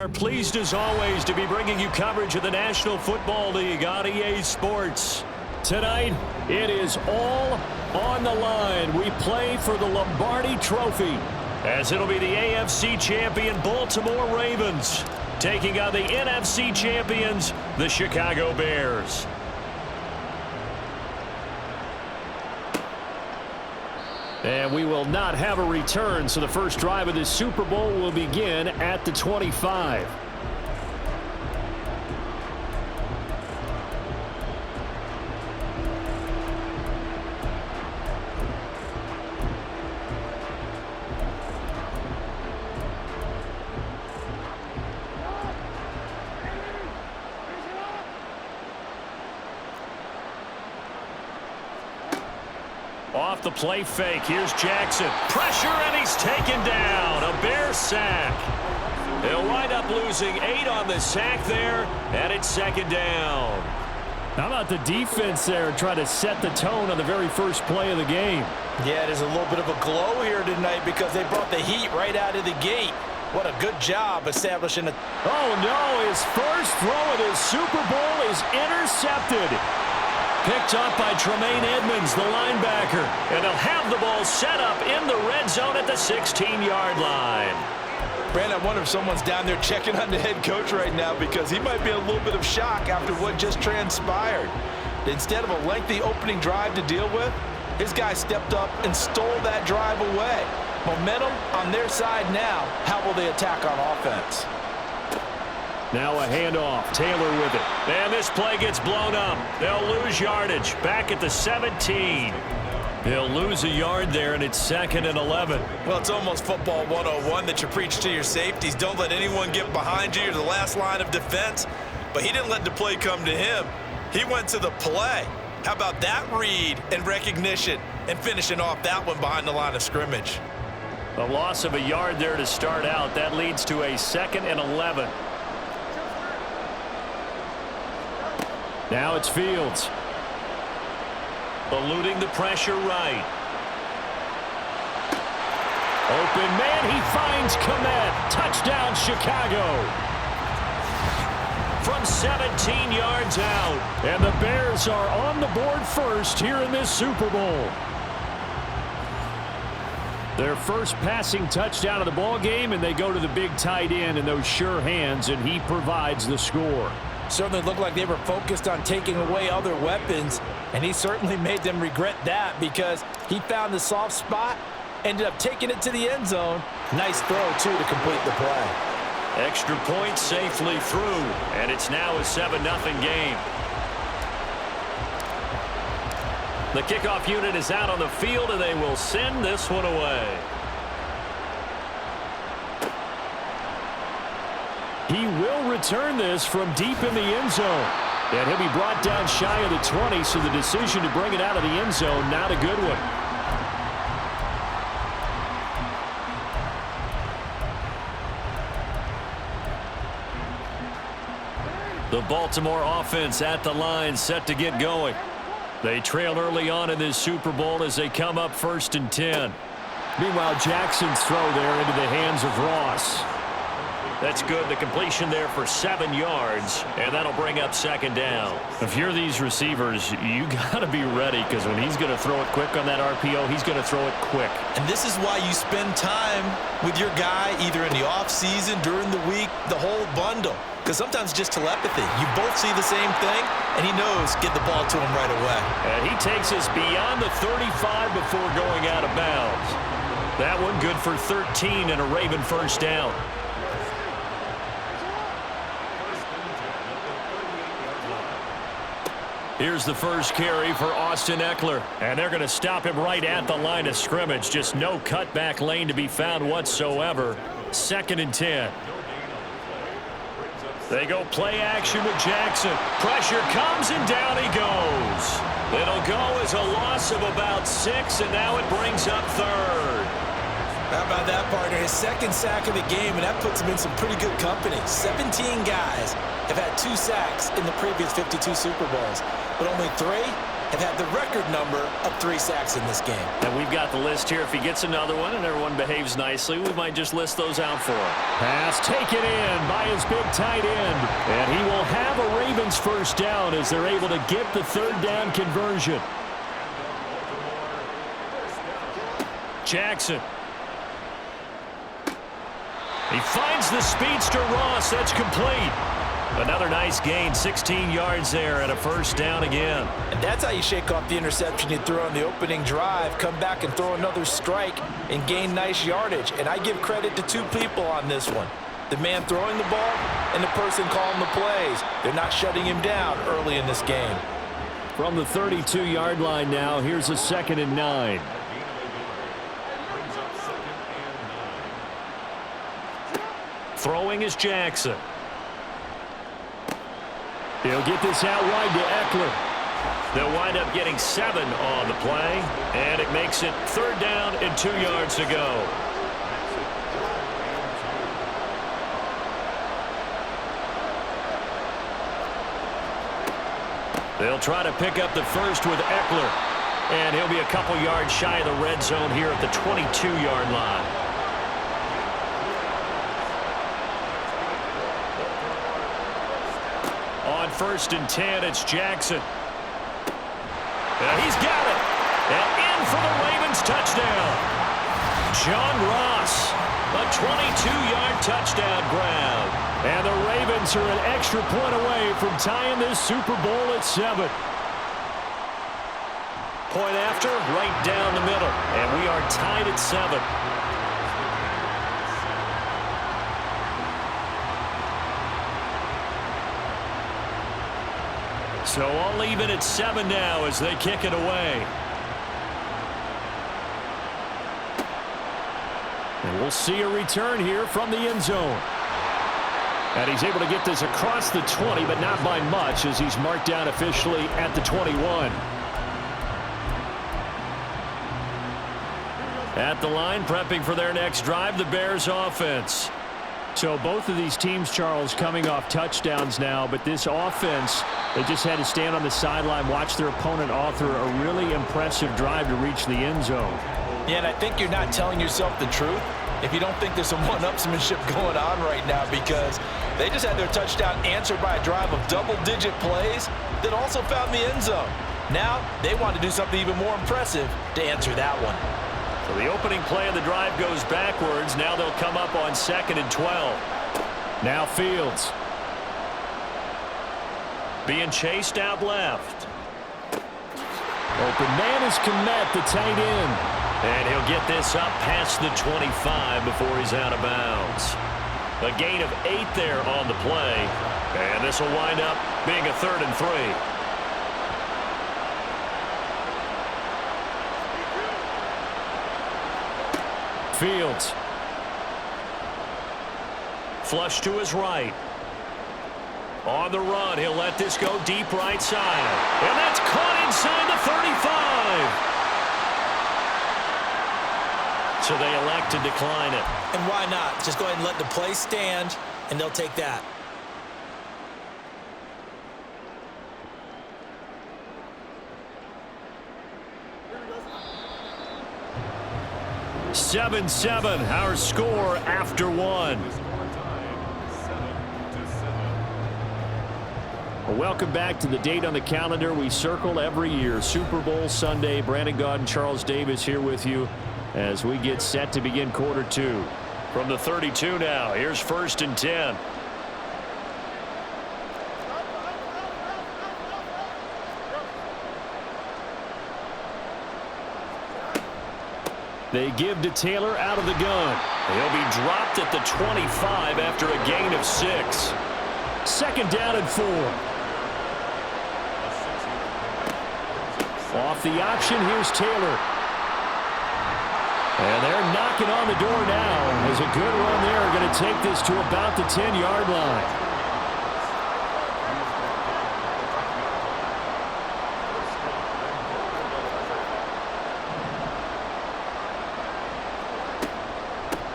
We're pleased as always to be bringing you coverage of the National Football League on EA Sports. Tonight, it is all on the line. We play for the Lombardi Trophy, as it'll be the AFC champion Baltimore Ravens taking on the NFC champions, the Chicago Bears. And we will not have a return, so the first drive of this Super Bowl will begin at the 25. Off the play fake, here's Jackson. Pressure, and he's taken down. A Bear sack. They'll wind up losing 8 on the sack there, and it's second down. How about the defense there trying to set the tone on the very first play of the game? Yeah, there's a little bit of a glow here tonight because they brought the heat right out of the gate. What a good job establishing a... Oh, no, his first throw of the Super Bowl is intercepted. Picked up by Tremaine Edmonds, the linebacker. And they'll have the ball set up in the red zone at the 16-yard line. Brandon, I wonder if someone's down there checking on the head coach right now because he might be in a little bit of shock after what just transpired. Instead of a lengthy opening drive to deal with, his guy stepped up and stole that drive away. Momentum on their side now. How will they attack on offense? Now a handoff. Taylor with it. And this play gets blown up. They'll lose yardage. Back at the 17. They'll lose a yard there, and it's 2nd and 11. Well, it's almost football 101 that you preach to your safeties. Don't let anyone get behind you. You're the last line of defense. But he didn't let the play come to him. He went to the play. How about that read and recognition and finishing off that one behind the line of scrimmage? A loss of a yard there to start out. That leads to a 2nd and 11. Now it's Fields. Eluding the pressure right. Open man, he finds Komet. Touchdown, Chicago. From 17 yards out. And the Bears are on the board first here in this Super Bowl. Their first passing touchdown of the ball game, and they go to the big tight end in those sure hands, and he provides the score. Certainly looked like they were focused on taking away other weapons, and he certainly made them regret that because he found the soft spot, ended up taking it to the end zone. Nice throw, too, to complete the play. Extra point safely through, and it's now a 7-0 game. The kickoff unit is out on the field, and they will send this one away. He will return this from deep in the end zone. And he'll be brought down shy of the 20, so the decision to bring it out of the end zone, not a good one. The Baltimore offense at the line, set to get going. They trail early on in this Super Bowl as they come up 1st and 10. Meanwhile, Jackson's throw there into the hands of Ross. That's good. The completion there for 7 yards, and that'll bring up 2nd down. If you're these receivers, you got to be ready because when he's going to throw it quick on that RPO, he's going to throw it quick. And this is why you spend time with your guy either in the offseason, during the week, the whole bundle. Because sometimes just telepathy. You both see the same thing, and he knows get the ball to him right away. And he takes us beyond the 35 before going out of bounds. That one good for 13 and a Raven first down. Here's the first carry for Austin Eckler. And they're going to stop him right at the line of scrimmage. Just no cutback lane to be found whatsoever. 2nd and 10. They go play action with Jackson. Pressure comes and down he goes. It'll go as a loss of about 6, and now it brings up 3rd. How about that, partner? His 2nd sack of the game, and that puts him in some pretty good company. 17 guys have had 2 sacks in the previous 52 Super Bowls, but only 3 have had the record number of 3 sacks in this game. And we've got the list here. If he gets another one and everyone behaves nicely, we might just list those out for him. Pass taken in by his big tight end. And he will have a Ravens first down as they're able to get the third down conversion. Jackson. He finds the speedster Ross. That's complete. Another nice gain, 16 yards there and a first down again. And that's how you shake off the interception you threw on the opening drive, come back and throw another strike and gain nice yardage. And I give credit to 2 people on this one. The man throwing the ball and the person calling the plays. They're not shutting him down early in this game. From the 32-yard line now, here's a 2nd and 9. Throwing is Jackson. He'll get this out wide to Eckler. They'll wind up getting 7 on the play, and it makes it 3rd down and 2 yards to go. They'll try to pick up the first with Eckler, and he'll be a couple yards shy of the red zone here at the 22-yard line. On 1st and 10, it's Jackson. He's got it. And in for the Ravens touchdown. John Ross, a 22-yard touchdown grab. And the Ravens are an extra point away from tying this Super Bowl at 7. Point after, right down the middle. And we are tied at 7. So all even at 7 now as they kick it away. And we'll see a return here from the end zone. And he's able to get this across the 20, but not by much as he's marked down officially at the 21. At the line, prepping for their next drive, the Bears offense. So both of these teams, Charles, coming off touchdowns now, but this offense, they just had to stand on the sideline, watch their opponent author a really impressive drive to reach the end zone. Yeah, and I think you're not telling yourself the truth if you don't think there's some one-upsmanship going on right now, because they just had their touchdown answered by a drive of double-digit plays that also found the end zone. Now they want to do something even more impressive to answer that one. So the opening play of the drive goes backwards. Now they'll come up on 2nd and 12. Now Fields. Being chased out left. Open man is Kmet, the tight end. And he'll get this up past the 25 before he's out of bounds. A gain of 8 there on the play. And this will wind up being a 3rd and 3. Fields. Flush to his right. On the run, he'll let this go deep right side. And that's caught inside the 35. So they elect to decline it. And why not? Just go ahead and let the play stand, and they'll take that. Seven, our score after 1. Well, welcome back to the date on the calendar we circle every year, Super Bowl Sunday. Brandon Gaudin, Charles Davis here with you as we get set to begin quarter 2. From the 32 now, here's 1st and 10. They give to Taylor out of the gun. He'll be dropped at the 25 after a gain of 6. 2nd down and 4. Off the option, here's Taylor. And they're knocking on the door now as a good run there. Going to take this to about the 10-yard line.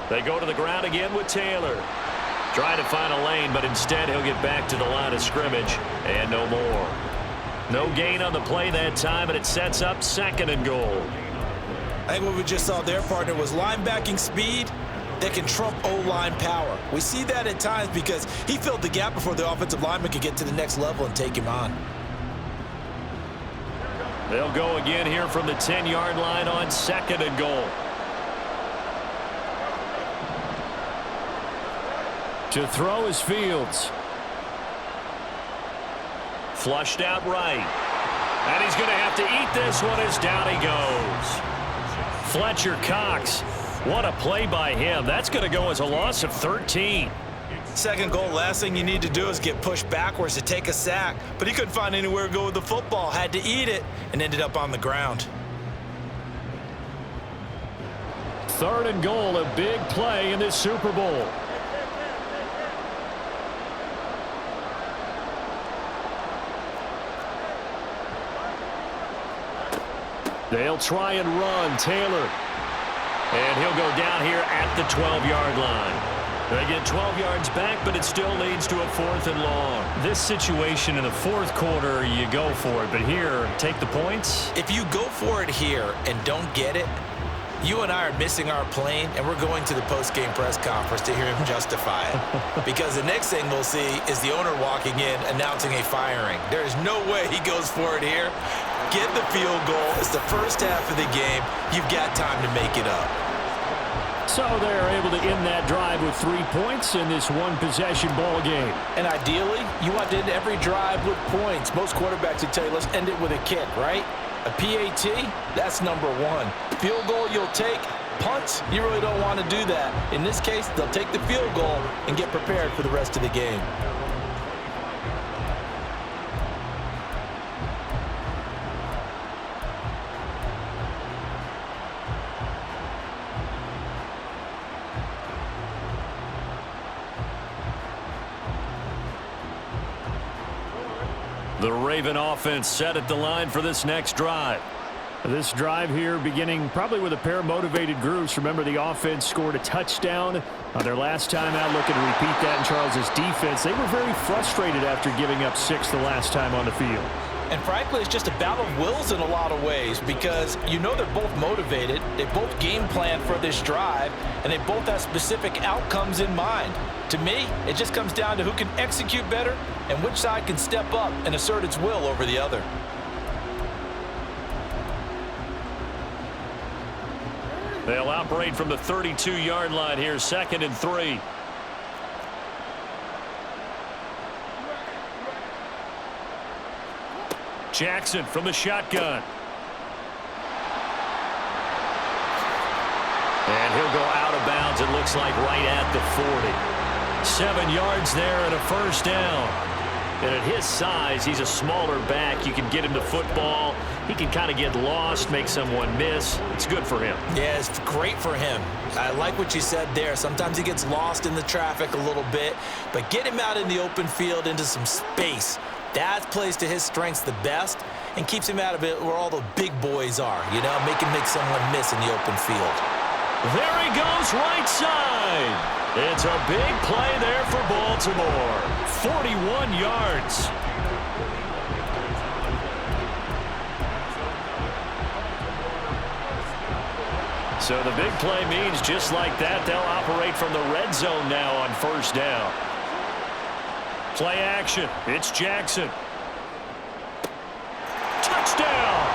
They go to the ground again with Taylor. Trying to find a lane, but instead he'll get back to the line of scrimmage and no more. No gain on the play that time, and it sets up 2nd and goal. I think what we just saw there, partner, was linebacking speed that can trump O-line power. We see that at times because he filled the gap before the offensive lineman could get to the next level and take him on. They'll go again here from the 10-yard line on 2nd and goal. To throw is Fields. Flushed out right. And he's going to have to eat this one as down he goes. Fletcher Cox. What a play by him. That's going to go as a loss of 13. 2nd goal, last thing you need to do is get pushed backwards to take a sack. But he couldn't find anywhere to go with the football. Had to eat it and ended up on the ground. 3rd and goal, a big play in this Super Bowl. They'll try and run. Taylor. And he'll go down here at the 12-yard line. They get 12 yards back, but it still leads to a 4th and long. This situation in the 4th quarter, you go for it. But here, take the points. If you go for it here and don't get it, you and I are missing our plane, and we're going to the post-game press conference to hear him justify it. Because the next thing we'll see is the owner walking in announcing a firing. There is no way he goes for it here. Get the field goal. It's the first half of the game. You've got time to make it up. So they're able to end that drive with 3 points in this one-possession ball game. And ideally, you want to end every drive with points. Most quarterbacks would tell you, let's end it with a kick, right? A PAT, that's number 1. Field goal you'll take. Punts, you really don't want to do that. In this case, they'll take the field goal and get prepared for the rest of the game. The Raven offense set at the line for this next drive. This drive here beginning probably with a pair of motivated groups. Remember, the offense scored a touchdown on their last time out, looking to repeat that in Charles's defense. They were very frustrated after giving up 6 the last time on the field. And frankly, it's just a battle of wills in a lot of ways because you know they're both motivated. They both game plan for this drive, and they both have specific outcomes in mind. To me, it just comes down to who can execute better and which side can step up and assert its will over the other. They'll operate from the 32-yard line here, 2nd and 3. Jackson from the shotgun. And he'll go out of bounds, it looks like, right at the 40. 7 yards there and a first down. And at his size, he's a smaller back. You can get him the football. He can kind of get lost, make someone miss. It's good for him. Yeah, it's great for him. I like what you said there. Sometimes he gets lost in the traffic a little bit, but get him out in the open field into some space. That plays to his strengths the best and keeps him out of it where all the big boys are, you know, make someone miss in the open field. There he goes, right side. It's a big play there for Baltimore. 41 yards. So the big play means just like that, they'll operate from the red zone now on first down. Play action. It's Jackson. Touchdown!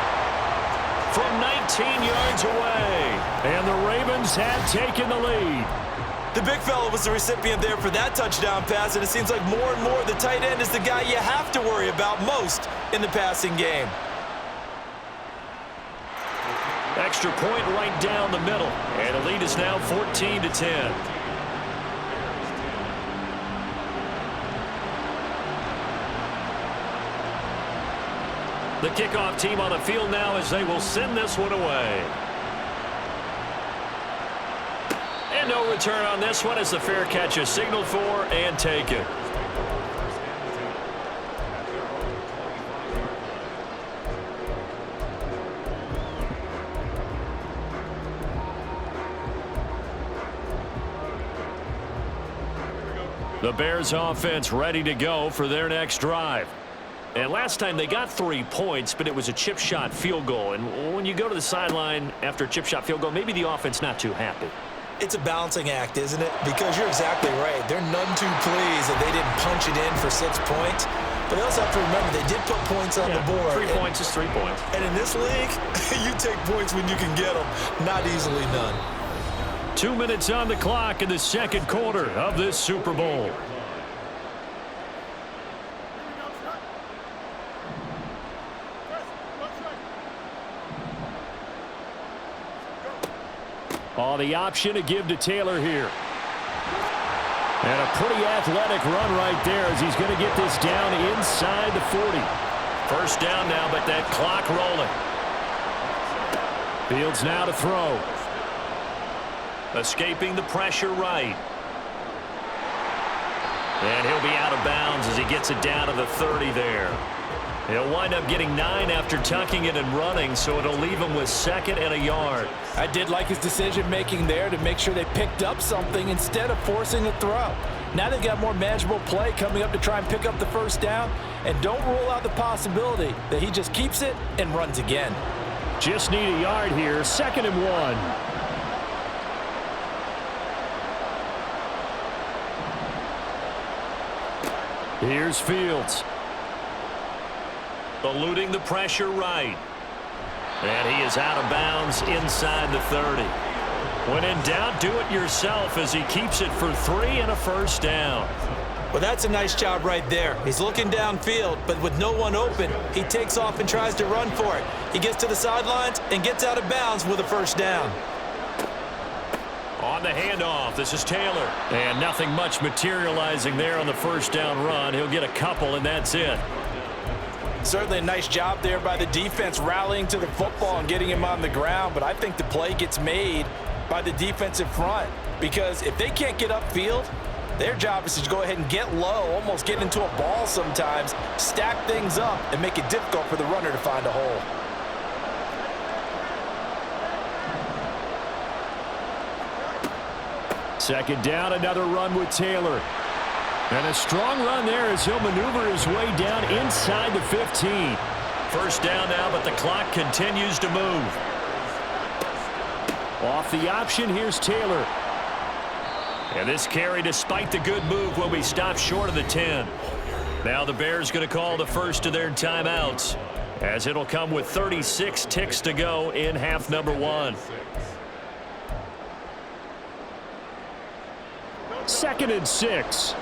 From 19 yards away. And the Ravens have taken the lead. The big fella was the recipient there for that touchdown pass, and it seems like more and more the tight end is the guy you have to worry about most in the passing game. Extra point right down the middle. And the lead is now 14-10. The kickoff team on the field now as they will send this one away. And no return on this one as the fair catch is signaled for and taken. The Bears offense ready to go for their next drive. And last time they got 3 points, but it was a chip shot field goal. And when you go to the sideline after a chip shot field goal, maybe the offense not too happy. It's a balancing act, isn't it? Because you're exactly right. They're none too pleased that they didn't punch it in for 6 points. But they also have to remember they did put points on the board. 3 points is 3 points. And in this league, you take points when you can get them. Not easily none. 2 minutes on the clock in the second quarter of this Super Bowl. Oh, the option to give to Taylor here. And a pretty athletic run right there as he's going to get this down inside the 40. First down now, but that clock rolling. Fields now to throw. Escaping the pressure right. And he'll be out of bounds as he gets it down to the 30 there. He'll wind up getting 9 after tucking it and running, so it'll leave him with 2nd and a yard. I did like his decision-making there to make sure they picked up something instead of forcing a throw. Now they've got more manageable play coming up to try and pick up the first down, and don't rule out the possibility that he just keeps it and runs again. Just need a yard here, 2nd and 1. Here's Fields. Eluding the pressure right. And he is out of bounds inside the 30. When in doubt, do it yourself as he keeps it for 3 and a first down. Well, that's a nice job right there. He's looking downfield, but with no one open, he takes off and tries to run for it. He gets to the sidelines and gets out of bounds with a first down. On the handoff, this is Taylor. And nothing much materializing there on the first down run. He'll get a couple, and that's it. Certainly a nice job there by the defense rallying to the football and getting him on the ground, but I think the play gets made by the defensive front because if they can't get upfield, their job is to go ahead and get low, almost get into a ball sometimes, stack things up, and make it difficult for the runner to find a hole. Second down, another run with Taylor. And a strong run there as he'll maneuver his way down inside the 15. First down now, but the clock continues to move. Off the option, here's Taylor. And this carry, despite the good move, will be stopped short of the 10. Now the Bears going to call the first of their timeouts, as it'll come with 36 ticks to go in half number 1. 2nd and 6.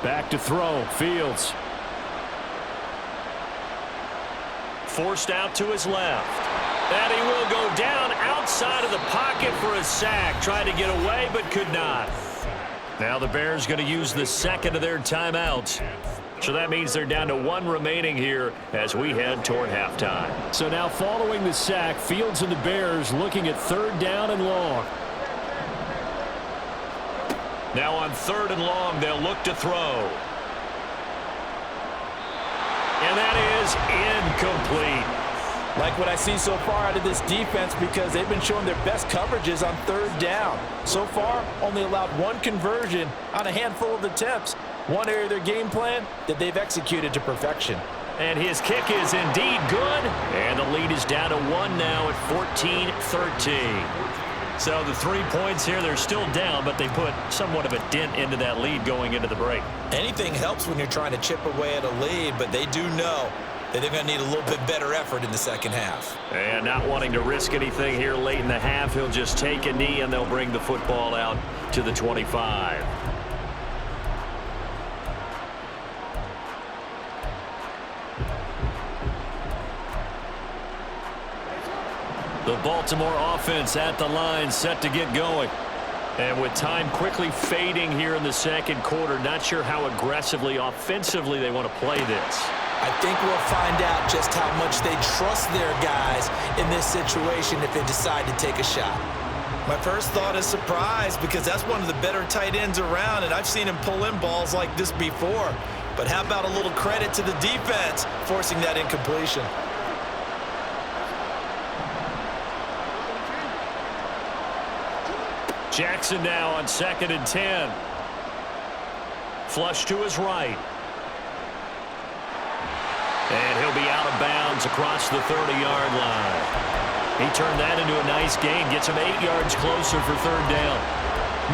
Back to throw, Fields. Forced out to his left. And he will go down outside of the pocket for a sack. Tried to get away, but could not. Now the Bears going to use the second of their timeouts. So that means they're down to 1 remaining here as we head toward halftime. So now following the sack, Fields and the Bears looking at 3rd down and long. Now on 3rd and long, they'll look to throw. And that is incomplete. Like what I see so far out of this defense because they've been showing their best coverages on 3rd down. So far, only allowed 1 conversion on a handful of attempts. One area of their game plan that they've executed to perfection. And his kick is indeed good. And the lead is down to 1 now at 14-13. So the 3 points here, they're still down, but they put somewhat of a dent into that lead going into the break. Anything helps when you're trying to chip away at a lead, but they do know that they're going to need a little bit better effort in the second half. And not wanting to risk anything here late in the half, he'll just take a knee and they'll bring the football out to the 25. The Baltimore offense at the line, set to get going. And with time quickly fading here in the second quarter, not sure how aggressively, offensively they want to play this. I think we'll find out just how much they trust their guys in this situation if they decide to take a shot. My first thought is surprise because that's one of the better tight ends around, and I've seen him pull in balls like this before. But how about a little credit to the defense forcing that incompletion? Jackson now on 2nd and 10. flush to his right. And he'll be out of bounds across the 30-yard line. He turned that into a nice gain, gets him 8 yards closer for third down.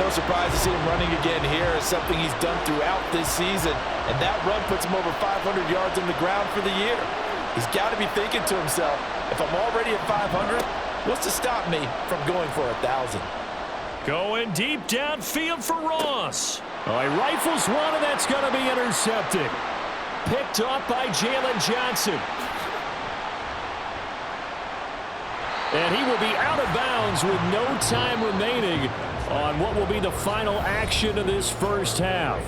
No surprise to see him running again here. It's something he's done throughout this season, and that run puts him over 500 yards on the ground for the year. He's got to be thinking to himself, if I'm already at 500, what's to stop me from going for 1,000? Going deep downfield for Ross. Oh, he rifles one, and that's going to be intercepted. Picked off by Jalen Johnson. And he will be out of bounds with no time remaining on what will be the final action of this first half.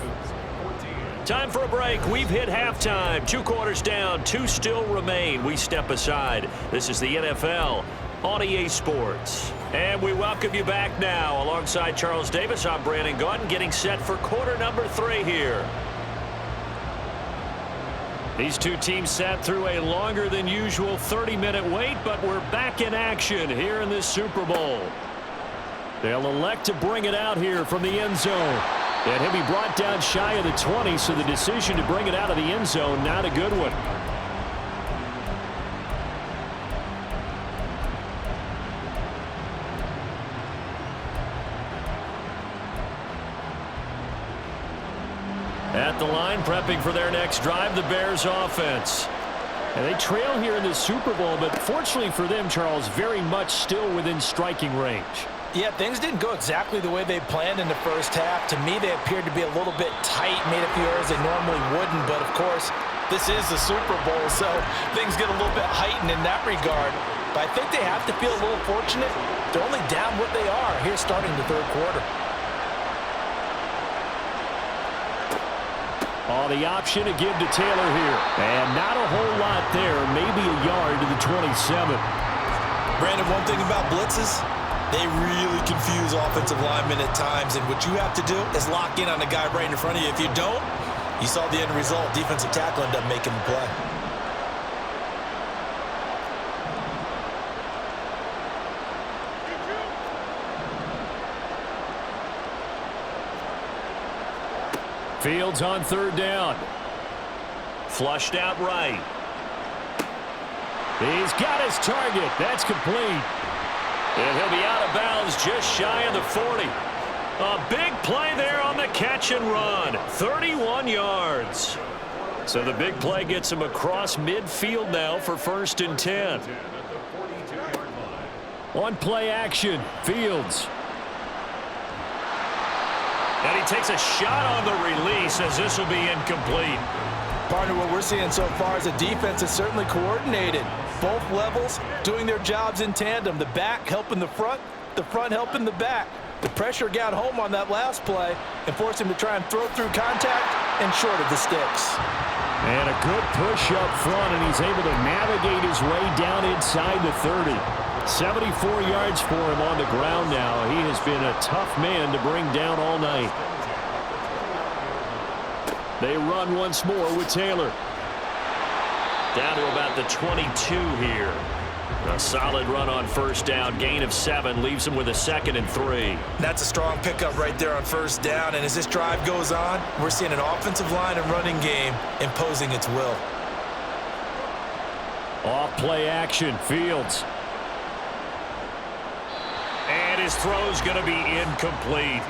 Time for a break. We've hit halftime. 2 quarters down, 2 still remain. We step aside. This is the NFL on EA Sports. And we welcome you back now. Alongside Charles Davis, I'm Brandon Gaudin, getting set for quarter number 3 here. These two teams sat through a longer than usual 30-minute wait, but we're back in action here in this Super Bowl. They'll elect to bring it out here from the end zone. And he'll be brought down shy of the 20, so the decision to bring it out of the end zone, not a good one. At the line, prepping for their next drive, the Bears offense. And they trail here in the Super Bowl, but fortunately for them, Charles, very much still within striking range. Yeah, things didn't go exactly the way they planned in the first half. To me, they appeared to be a little bit tight, made a few errors they normally wouldn't. But, of course, this is the Super Bowl, so things get a little bit heightened in that regard. But I think they have to feel a little fortunate. They're only down what they are here starting the third quarter. Oh, the option to give to Taylor here. And not a whole lot there, maybe a yard to the 27. Brandon, one thing about blitzes, they really confuse offensive linemen at times, and what you have to do is lock in on the guy right in front of you. If you don't, you saw the end result. Defensive tackle ended up making the play. Fields on third down. Flushed out right. He's got his target. That's complete. And he'll be out of bounds just shy of the 40. A big play there on the catch and run. 31 yards. So the big play gets him across midfield now for 1st and 10. On play action, Fields. And he takes a shot on the release as this will be incomplete. Partner, what we're seeing so far is the defense is certainly coordinated. Both levels doing their jobs in tandem. The back helping the front helping the back. The pressure got home on that last play and forced him to try and throw through contact and short of the sticks. And a good push up front, and he's able to navigate his way down inside the 30. 74 yards for him on the ground now. He has been a tough man to bring down all night. They run once more with Taylor. Down to about the 22 here. A solid run on first down. Gain of 7 leaves him with a 2nd and 3. That's a strong pickup right there on first down. And as this drive goes on, we're seeing an offensive line and running game imposing its will. Off play action, Fields. And his throw's going to be incomplete.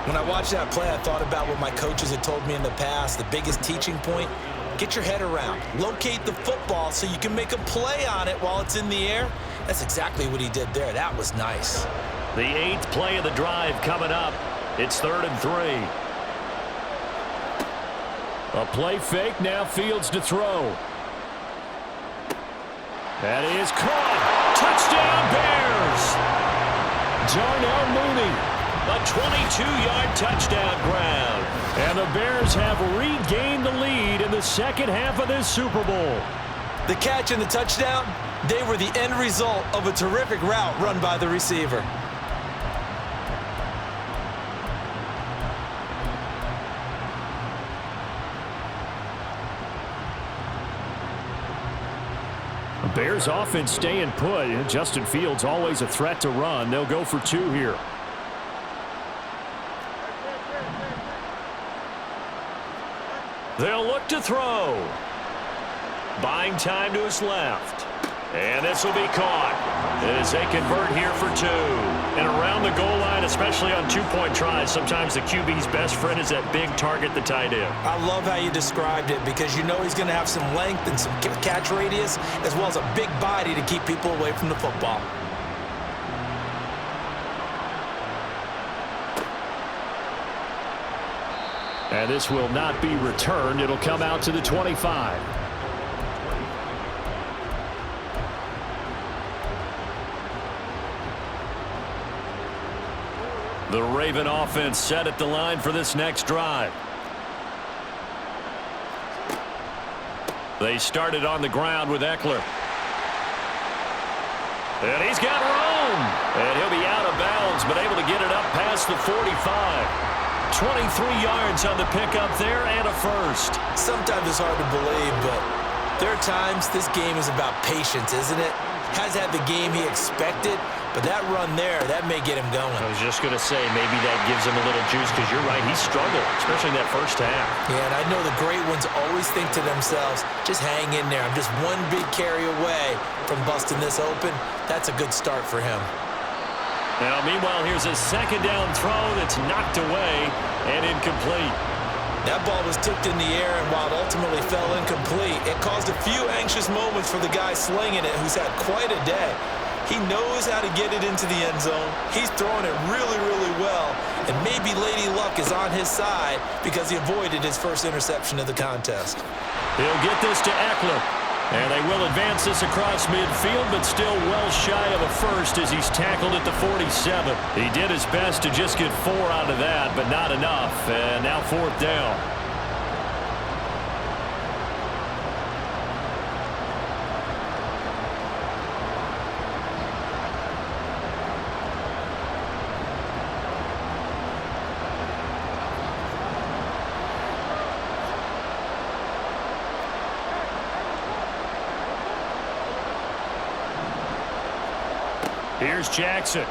When I watched that play, I thought about what my coaches had told me in the past. The biggest teaching point, get your head around. Locate the football so you can make a play on it while it's in the air. That's exactly what he did there. That was nice. The 8th play of the drive coming up. It's 3rd and 3. A play fake, now Fields to throw. That is caught. Touchdown Bears! Darnell Mooney, a 22-yard touchdown grab. And the Bears have regained the lead in the second half of this Super Bowl. The catch and the touchdown, they were the end result of a terrific route run by the receiver. Bears offense staying put. Justin Fields always a threat to run. They'll go for 2 here. They'll look to throw. Buying time to his left. And this will be caught as they convert here for 2. And around the goal line, especially on two-point tries, sometimes the QB's best friend is that big target, the tight end. I love how you described it because you know he's going to have some length and some catch radius as well as a big body to keep people away from the football. And this will not be returned. It'll come out to the 25. The Raven offense set at the line for this next drive. They started on the ground with Eckler. And he's got room. And he'll be out of bounds, but able to get it up past the 45. 23 yards on the pickup there and a first. Sometimes it's hard to believe, but there are times this game is about patience, isn't it? Has had the game he expected, but that run there, that may get him going. I was just going to say, maybe that gives him a little juice because you're right, he struggled, especially in that first half. Yeah, and I know the great ones always think to themselves, just hang in there. I'm just one big carry away from busting this open. That's a good start for him. Now, meanwhile, here's a second down throw that's knocked away and incomplete. That ball was tipped in the air, and while it ultimately fell incomplete, it caused a few anxious moments for the guy slinging it, who's had quite a day. He knows how to get it into the end zone. He's throwing it really, really well, and maybe Lady Luck is on his side because he avoided his first interception of the contest. He'll get this to Eckler. And they will advance this across midfield, but still well shy of a first as he's tackled at the 47. He did his best to just get 4 out of that, but not enough. And now 4th down. Here's Jackson.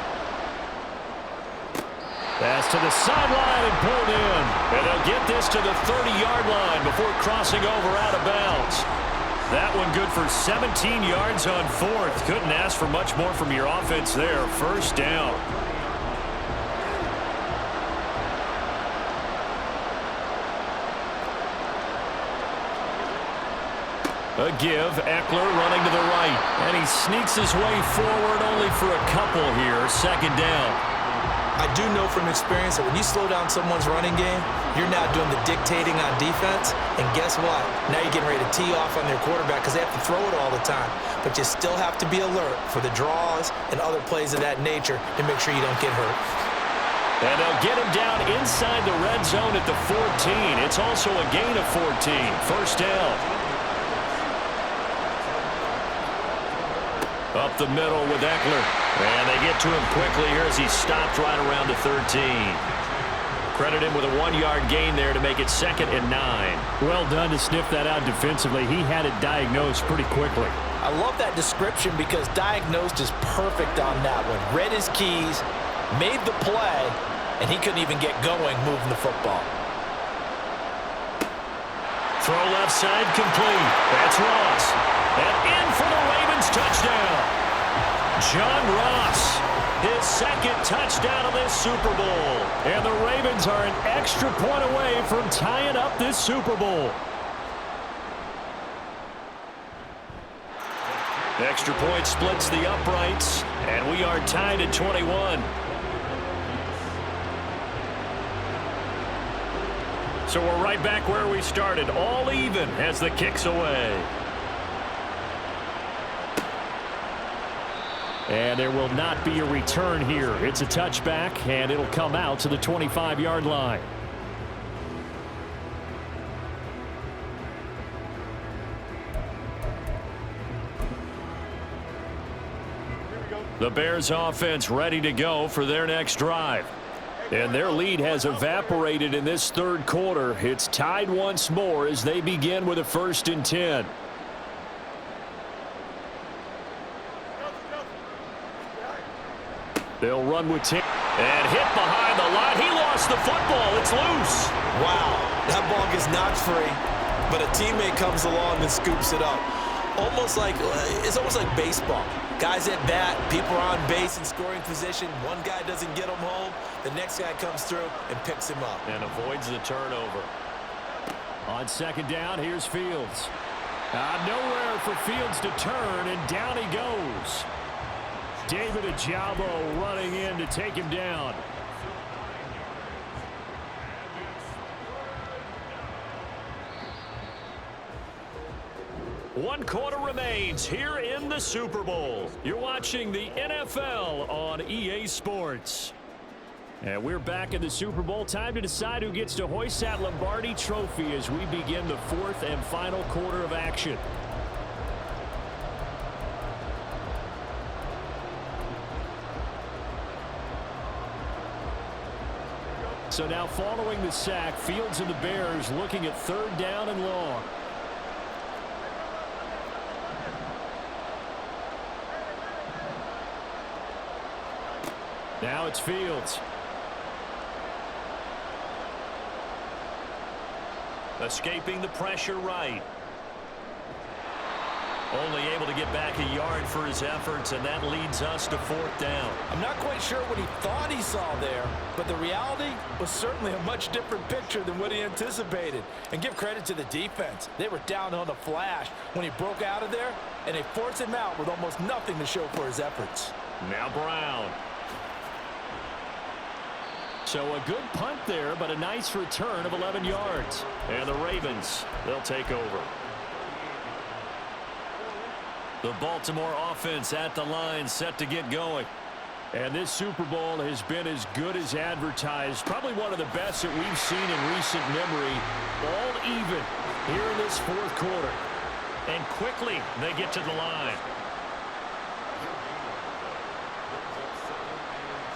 Pass to the sideline and pulled in. And they'll get this to the 30-yard line before crossing over out of bounds. That one good for 17 yards on 4th. Couldn't ask for much more from your offense there. 1st down. A give, Eckler running to the right. And he sneaks his way forward only for a couple here. 2nd down. I do know from experience that when you slow down someone's running game, you're now doing the dictating on defense. And guess what? Now you're getting ready to tee off on their quarterback because they have to throw it all the time. But you still have to be alert for the draws and other plays of that nature to make sure you don't get hurt. And they'll get him down inside the red zone at the 14. It's also a gain of 14. 1st down. Up the middle with Eckler. And they get to him quickly here as he stopped right around the 13. Credit him with a 1-yard gain there to make it 2nd and 9. Well done to sniff that out defensively. He had it diagnosed pretty quickly. I love that description because diagnosed is perfect on that one. Read his keys, made the play, and he couldn't even get going moving the football. Throw left side complete. That's Ross. And in for the Ravens touchdown. John Ross, his 2nd touchdown of this Super Bowl. And the Ravens are an extra point away from tying up this Super Bowl. Extra point splits the uprights, and we are tied at 21. So we're right back where we started, all even as the kick's away. And there will not be a return here. It's a touchback, and it'll come out to the 25-yard line. The Bears offense ready to go for their next drive. And their lead has evaporated in this 3rd quarter. It's tied once more as they begin with a 1st and 10. They'll run with 10. And hit behind the line. He lost the football. It's loose. Wow, that ball gets knocked free. but a teammate comes along and scoops it up. It's almost like baseball. Guys at bat, people are on base in scoring position. One guy doesn't get him home. The next guy comes through and picks him up. And avoids the turnover. On second down, here's Fields. Nowhere for Fields to turn, and down he goes. David Ojabo running in to take him down. One quarter remains here in the Super Bowl. You're watching the NFL on EA Sports. And we're back in the Super Bowl. Time to decide who gets to hoist that Lombardi trophy as we begin the fourth and final quarter of action. So now following the sack, Fields and the Bears looking at third down and long. Now it's Fields. Escaping the pressure right. Only able to get back a yard for his efforts, and that leads us to fourth down. I'm not quite sure what he thought he saw there, but the reality was certainly a much different picture than what he anticipated. And give credit to the defense. They were down on the flash when he broke out of there, and they forced him out with almost nothing to show for his efforts. Now Brown. So a good punt there, but a nice return of 11 yards. And the Ravens, they'll take over. The Baltimore offense at the line, set to get going. And this Super Bowl has been as good as advertised. Probably one of the best that we've seen in recent memory. All even here in this fourth quarter. And quickly they get to the line.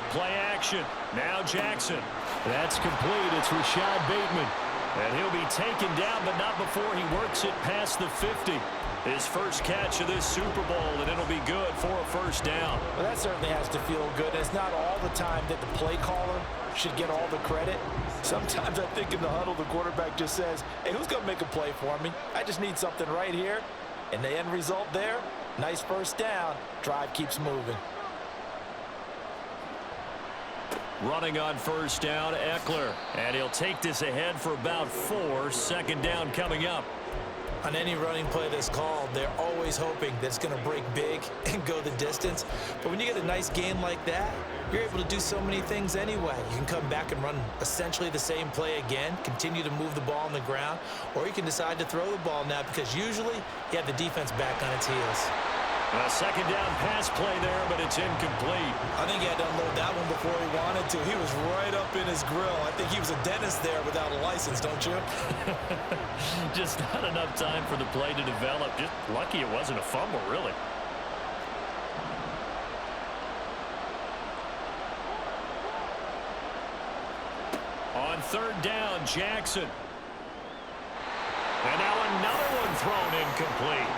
Play action. Now Jackson. That's complete. It's Rashad Bateman. And he'll be taken down, but not before he works it past the 50. His first catch of this Super Bowl, and it'll be good for a first down. Well, that certainly has to feel good. It's not all the time that the play caller should get all the credit. Sometimes I think in the huddle, the quarterback just says, hey, who's going to make a play for me? I just need something right here. And the end result there, nice first down. Drive keeps moving. Running on first down, Eckler. And he'll take this ahead for about 4. Second down coming up. On any running play that's called, they're always hoping that it's going to break big and go the distance. But when you get a nice gain like that, you're able to do so many things anyway. You can come back and run essentially the same play again, continue to move the ball on the ground, or you can decide to throw the ball now because usually you have the defense back on its heels. A second down pass play there, but it's incomplete. I think he had to unload that one before he wanted to. He was right up in his grill. I think he was a dentist there without a license, don't you? Just not enough time for the play to develop. Just lucky it wasn't a fumble, really. On third down, Jackson. And now another one thrown incomplete.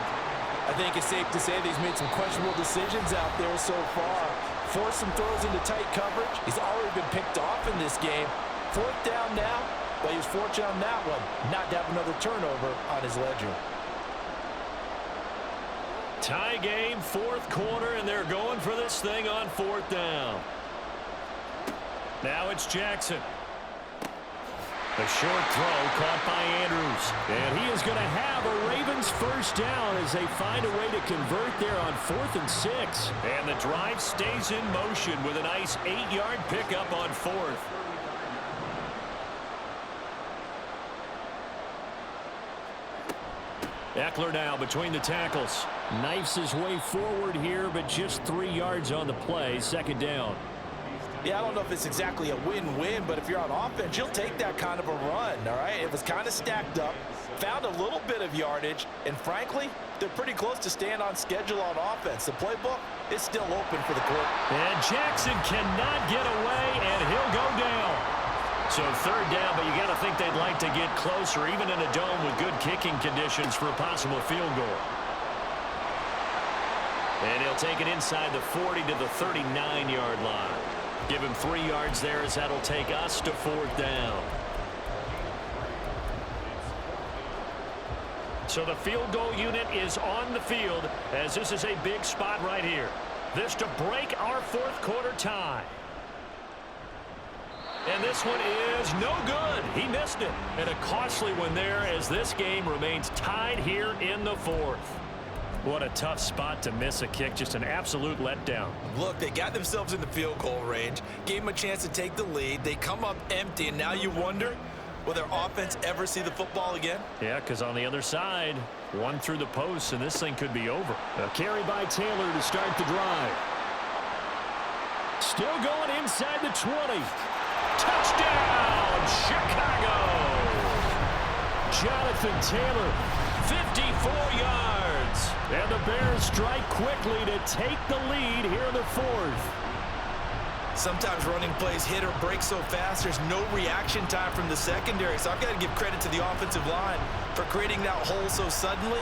I think it's safe to say that he's made some questionable decisions out there so far. Forced some throws into tight coverage. He's already been picked off in this game. Fourth down now, but he was fortunate on that one not to have another turnover on his ledger. Tie game, fourth quarter, and they're going for this thing on fourth down. Now it's Jackson. A short throw caught by Andrews. And he is going to have a Ravens first down as they find a way to convert there on 4th and 6. And the drive stays in motion with a nice 8-yard pickup on 4th. Eckler now between the tackles. Knifes his way forward here, but just 3 yards on the play. Second down. Yeah, I don't know if it's exactly a win-win, but if you're on offense, you'll take that kind of a run, all right? It was kind of stacked up, found a little bit of yardage, and frankly, they're pretty close to staying on schedule on offense. The playbook is still open for the court. And Jackson cannot get away, and he'll go down. So third down, but you got to think they'd like to get closer, even in a dome with good kicking conditions for a possible field goal. And he'll take it inside the 40 to the 39-yard line. Give him 3 yards there as that'll take us to fourth down. So the field goal unit is on the field as this is a big spot right here. This to break our fourth quarter tie. And this one is no good. He missed it. And a costly one there as this game remains tied here in the fourth. What a tough spot to miss a kick. Just an absolute letdown. Look, they got themselves in the field goal range, gave them a chance to take the lead. They come up empty, and now you wonder, will their offense ever see the football again? Yeah, because on the other side, one through the post, and this thing could be over. A carry by Taylor to start the drive. Still going inside the 20. Touchdown, Chicago! Jonathan Taylor, 54 yards. And the Bears strike quickly to take the lead here in the fourth. Sometimes running plays hit or break so fast, there's no reaction time from the secondary. So I've got to give credit to the offensive line for creating that hole so suddenly.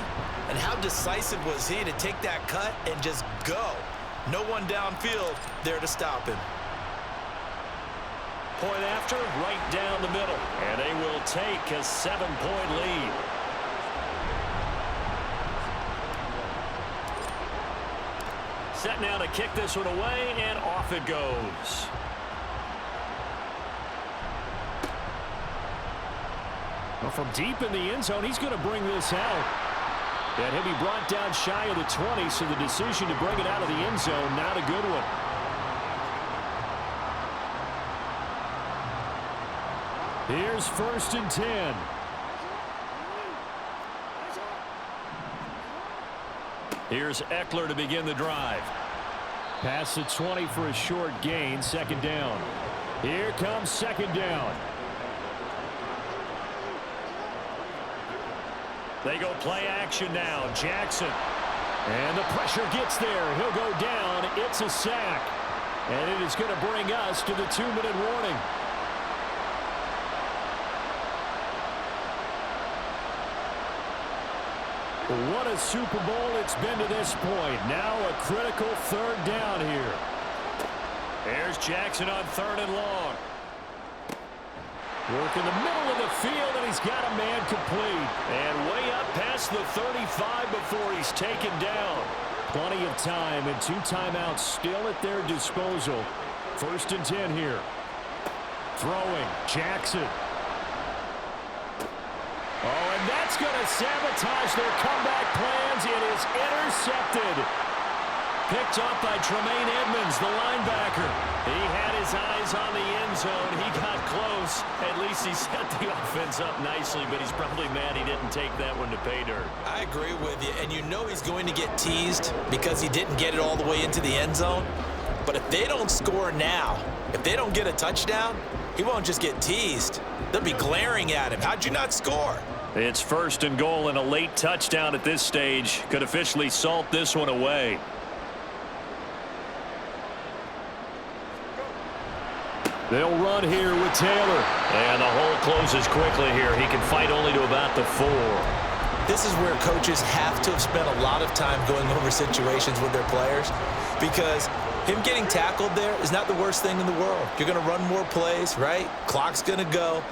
And how decisive was he to take that cut and just go? No one downfield there to stop him. Point after, right down the middle. And they will take a 7-point lead. Set now to kick this one away, and off it goes. Well, from deep in the end zone, he's going to bring this out. And he'll be brought down shy of the 20, so the decision to bring it out of the end zone, not a good one. Here's 1st and 10. Here's Eckler to begin the drive. Past the 20 for a short gain, 2nd down. Here comes 2nd down. They go play action now. Jackson. And the pressure gets there. He'll go down. It's a sack. And it is going to bring us to the 2-minute warning. What a Super Bowl it's been to this point. Now a critical 3rd down here. There's Jackson on 3rd and long. Work in the middle of the field, and he's got a man complete. And way up past the 35 before he's taken down. Plenty of time and 2 timeouts still at their disposal. 1st and 10 here. Throwing, Jackson. Oh, and that's going to sabotage their comeback plans. It is intercepted. Picked up by Tremaine Edmonds, the linebacker. He had his eyes on the end zone. He got close. At least he set the offense up nicely, but he's probably mad he didn't take that one to pay dirt. I agree with you, and you know he's going to get teased because he didn't get it all the way into the end zone. But if they don't score now, if they don't get a touchdown, he won't just get teased. They'll be glaring at him. How'd you not score? It's 1st and goal, and a late touchdown at this stage could officially salt this one away. They'll run here with Taylor. And the hole closes quickly here. He can fight only to about the 4. This is where coaches have to have spent a lot of time going over situations with their players, because him getting tackled there is not the worst thing in the world. You're going to run more plays, right? Clock's going to go.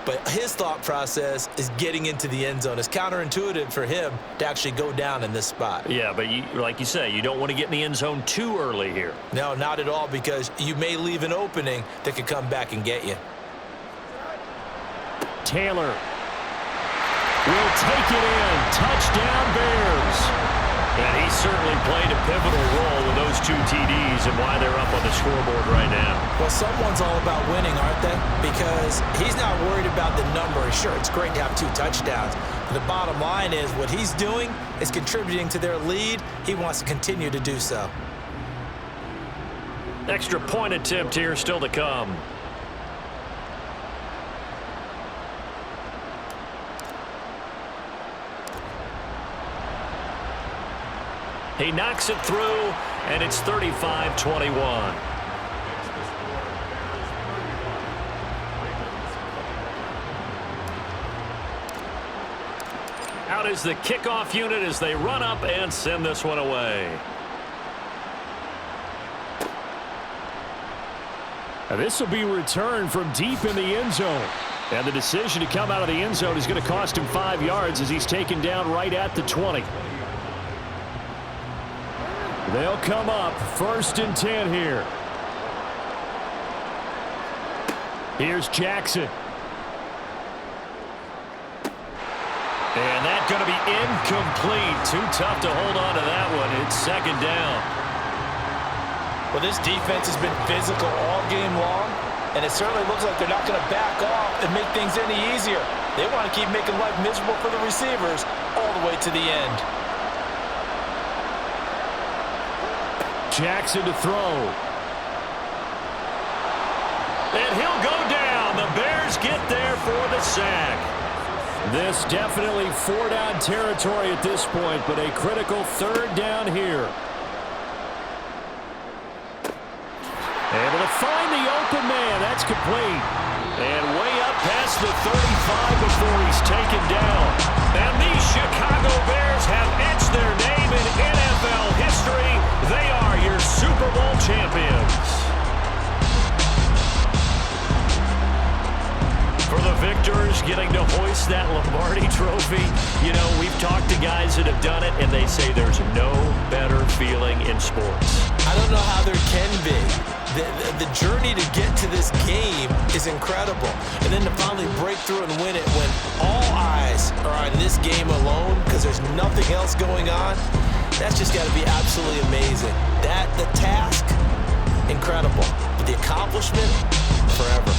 But his thought process is getting into the end zone. It's counterintuitive for him to actually go down in this spot. Yeah, but like you say, you don't want to get in the end zone too early here. No, not at all, because you may leave an opening that could come back and get you. Taylor will take it in. Touchdown, Bears. And he certainly played a pivotal role with those 2 TDs and why they're up on the scoreboard right now. Well, someone's all about winning, aren't they? Because he's not worried about the number. Sure, it's great to have 2 touchdowns. But the bottom line is what he's doing is contributing to their lead. He wants to continue to do so. Extra point attempt here still to come. He knocks it through, and it's 35-21. Out is the kickoff unit as they run up and send this one away. And this will be returned from deep in the end zone. And the decision to come out of the end zone is going to cost him 5 yards as he's taken down right at the 20. They'll come up 1st and 10 here. Here's Jackson. And that's going to be incomplete. Too tough to hold on to that one. It's 2nd down. Well, this defense has been physical all game long, and it certainly looks like they're not going to back off and make things any easier. They want to keep making life miserable for the receivers all the way to the end. Jackson to throw. And he'll go down. The Bears get there for the sack. This definitely 4-down territory at this point, but a critical 3rd down here. Able to find the open man. That's complete. And way up past the 35 before he's taken down. And the Chicago Bears have etched their name in NFL history. They are your Super Bowl champions. For the victors getting to hoist that Lombardi trophy, you know, we've talked to guys that have done it, and they say there's no better feeling in sports. I don't know how there can be. The journey to get to this game is incredible. And then to finally break through and win it when all eyes are on this game alone because there's nothing else going on, that's just got to be absolutely amazing. The task, incredible. But the accomplishment, forever.